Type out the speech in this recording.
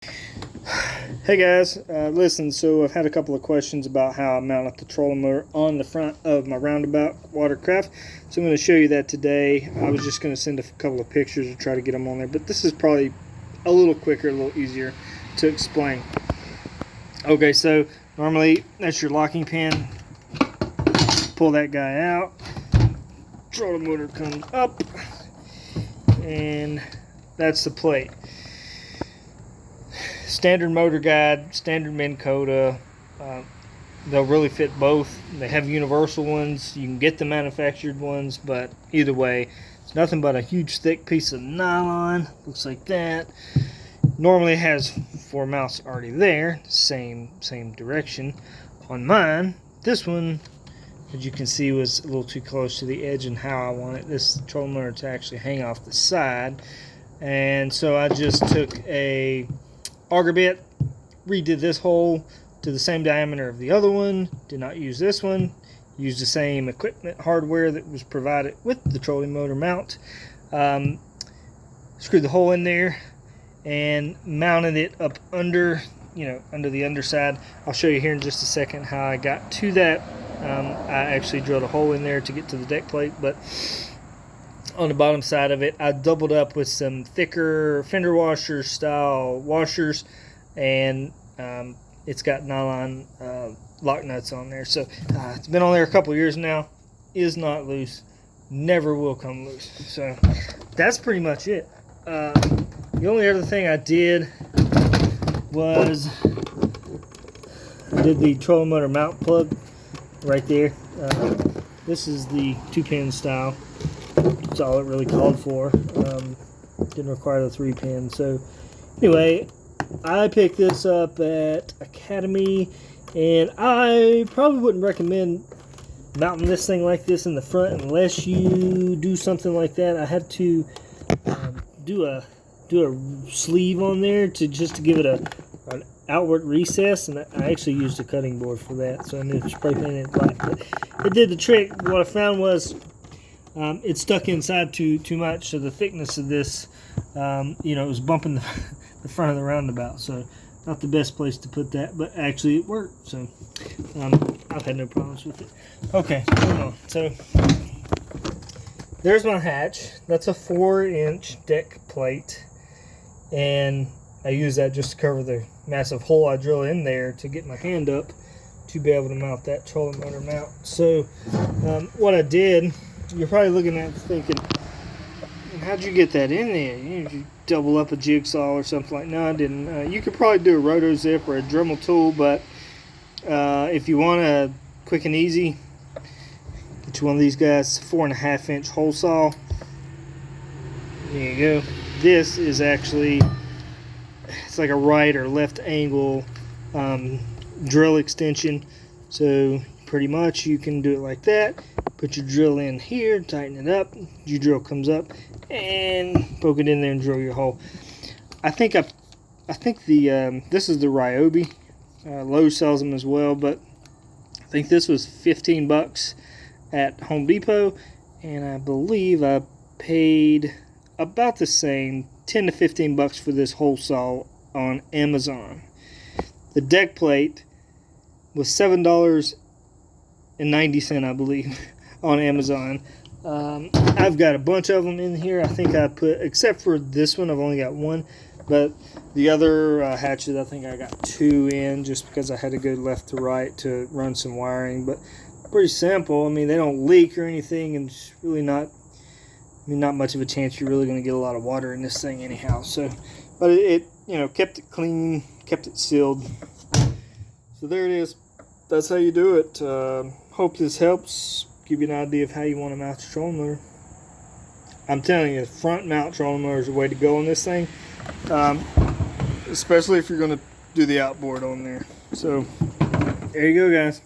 Hey guys, listen, so I've had a couple of questions about how I mount up the trolling motor on the front of my Roundabout watercraft. So I'm going to show you that today. I was just going to send a couple of pictures to try to get them on there, but this is probably a little quicker, a little easier to explain. Okay, so normally that's your locking pin. Pull that guy out. Trolling motor comes up, and that's the plate. Standard motor guide, standard Minn Kota. They'll really fit both. They have universal ones. You can get the manufactured ones, but either way, it's nothing but a huge thick piece of nylon. Looks like that. Normally it has 4 mounts already there, same direction. On mine, this one, as you can see, was a little too close to the edge and how I wanted this trolling motor to actually hang off the side. And so I just took a auger bit, redid this hole to the same diameter of the other one. Did not use this one. Used the same equipment hardware that was provided with the trolling motor mount. Screwed the hole in there and mounted it up under, under the underside. I'll show you here in just a second how I got to that. I actually drilled a hole in there to get to the deck plate, but on the bottom side of it, I doubled up with some thicker fender washer style washers, and it's got nylon lock nuts on there. So it's been on there a couple years now. Is not loose. Never will come loose. So that's pretty much it. The only other thing I did was I did the trolling motor mount plug right there. This is the 2-pin style. That's all it really called for. Didn't require the 3-pin. So anyway, I picked this up at Academy, and I probably wouldn't recommend mounting this thing like this in the front unless you do something like that. I had to do a sleeve on there to give it an outward recess, and I actually used a cutting board for that, so I knew spray painted it black. But it did the trick. What I found was it stuck inside too much, so the thickness of this, it was bumping the front of the Roundabout, so not the best place to put that, but actually it worked, so I've had no problems with it. Okay, hold on. So there's my hatch. That's a 4-inch deck plate, and I use that just to cover the massive hole I drill in there to get my hand up to be able to mount that trolling motor mount. So what I did, you're probably looking at it thinking, how'd you get that in there? You double up a jigsaw or something like that. No, I didn't. You could probably do a roto zip or a Dremel tool, but if you want a quick and easy, get you one of these guys, 4.5-inch hole saw. There you go. This is actually, it's like a right or left angle drill extension. So pretty much you can do it like that. Put your drill in here, tighten it up. Your drill comes up, and poke it in there and drill your hole. I think the this is the Ryobi. Lowe's sells them as well, but I think this was $15 at Home Depot, and I believe I paid about the same, $10 to $15 for this hole saw on Amazon. The deck plate was $7.90, I believe, on Amazon. I've got a bunch of them in here. I think I put, except for this one, I've only got one, but the other hatches, I think I got 2 in just because I had to go left to right to run some wiring. But pretty simple. I mean, they don't leak or anything, and it's really not, not much of a chance you're really going to get a lot of water in this thing anyhow. So, but it kept it clean, kept it sealed. So there it is. That's how you do it. Hope this helps give you an idea of how you want to mount your trolling motor. I'm telling you, front mount trolling motor is the way to go on this thing, especially if you're going to do the outboard on there. So there you go, guys.